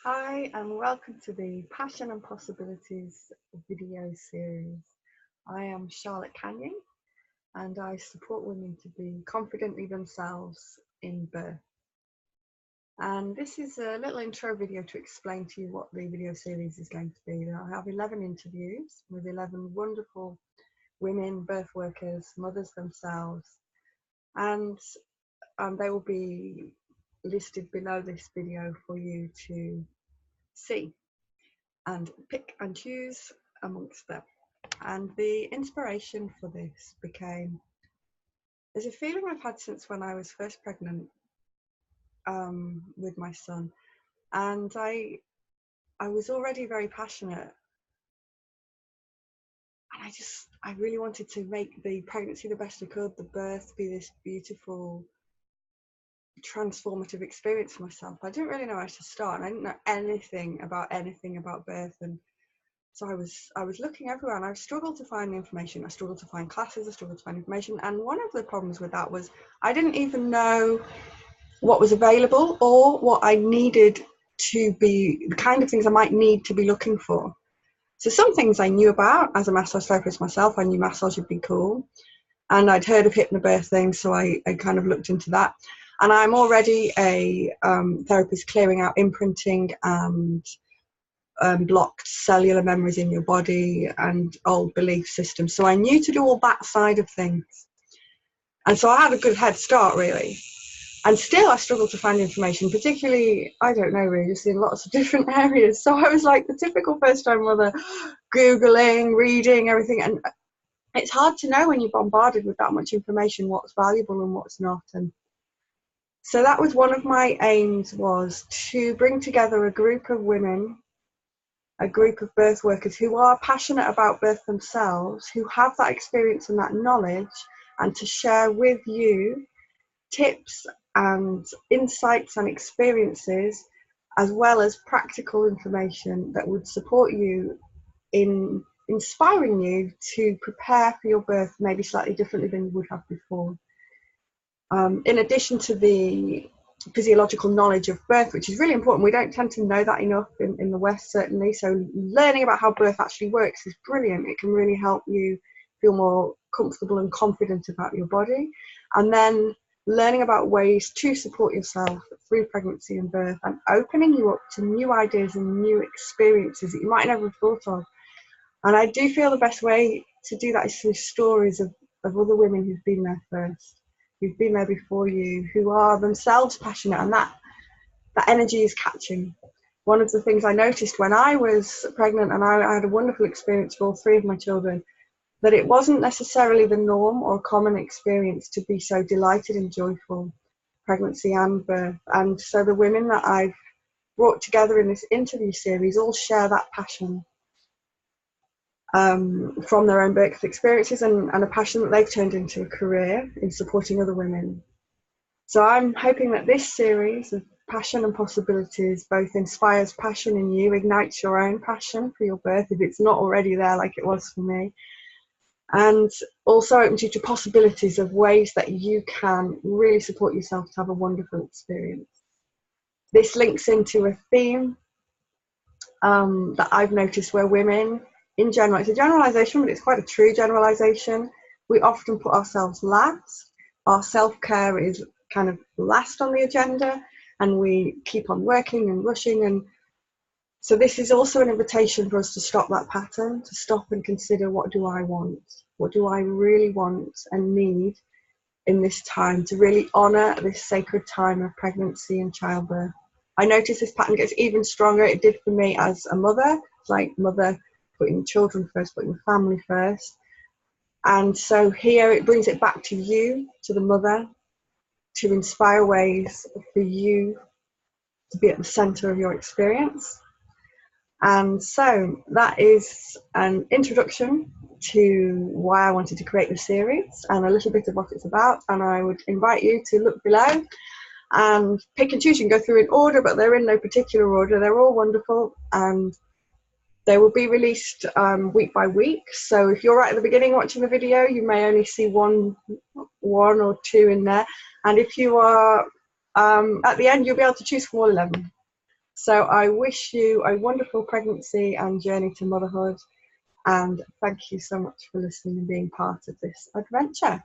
Hi and welcome to the Passion and Possibilities video series. I am Charlotte Canyon and I support women to be confidently themselves in birth. And this is a little intro video to explain to you what the video series is going to be. I have 11 interviews with 11 wonderful women, birth workers, mothers themselves, and they will be listed below this video for you to see and pick and choose amongst them. And the inspiration for this became, there's a feeling I've had since when I was first pregnant with my son, and I was already very passionate, and I really wanted to make the pregnancy the best I could, the birth be this beautiful transformative experience for myself. I didn't really know where to start, and I didn't know anything about birth, and so I was looking everywhere, and I struggled to find the information. I struggled to find classes, I struggled to find information. And one of the problems with that was I didn't even know what was available or what I needed to be, the kind of things I might need to be looking for. So some things I knew about as a massage therapist myself. I knew massage would be cool. And I'd heard of hypnobirthing, so I kind of looked into that. And I'm already a therapist clearing out imprinting and blocked cellular memories in your body and old belief systems. So I knew to do all that side of things. And so I had a good head start, really. And still I struggle to find information, particularly, I don't know, really, just in lots of different areas. So I was like the typical first-time mother, Googling, reading, everything. And it's hard to know when you're bombarded with that much information what's valuable and what's not. And so that was one of my aims, was to bring together a group of women, a group of birth workers who are passionate about birth themselves, who have that experience and that knowledge, and to share with you tips and insights and experiences, as well as practical information that would support you in inspiring you to prepare for your birth maybe slightly differently than you would have before. In addition to the physiological knowledge of birth, which is really important. We don't tend to know that enough in the West, certainly. So learning about how birth actually works is brilliant. It can really help you feel more comfortable and confident about your body. And then learning about ways to support yourself through pregnancy and birth, and opening you up to new ideas and new experiences that you might never have thought of. And I do feel the best way to do that is through stories of other women who've been there first, who've been there before you, who are themselves passionate, and that energy is catching. One of the things I noticed when I was pregnant, and I had a wonderful experience for all three of my children, that it wasn't necessarily the norm or common experience to be so delighted and joyful, pregnancy and birth. And so the women that I've brought together in this interview series all share that passion from their own birth experiences, and a passion that they've turned into a career in supporting other women. So I'm hoping that this series of Passion and Possibilities both inspires passion in you, ignites your own passion for your birth if it's not already there like it was for me, and also opens you to possibilities of ways that you can really support yourself to have a wonderful experience. This links into a theme that I've noticed where women, in general, it's a generalization, but it's quite a true generalization. We often put ourselves last. Our self-care is kind of last on the agenda, and we keep on working and rushing. And so this is also an invitation for us to stop that pattern, to stop and consider, what do I want? What do I really want and need in this time, to really honor this sacred time of pregnancy and childbirth? I notice this pattern gets even stronger. It did for me as a mother, like mother putting children first, putting family first. And so here it brings it back to you, to the mother, to inspire ways for you to be at the center of your experience. And so that is an introduction to why I wanted to create the series and a little bit of what it's about. And I would invite you to look below and pick and choose. You can go through in order, but they're in no particular order. They're all wonderful, and they will be released week by week. So if you're right at the beginning watching the video, you may only see one or two in there. And if you are at the end, you'll be able to choose from all 11. So I wish you a wonderful pregnancy and journey to motherhood, and thank you so much for listening and being part of this adventure.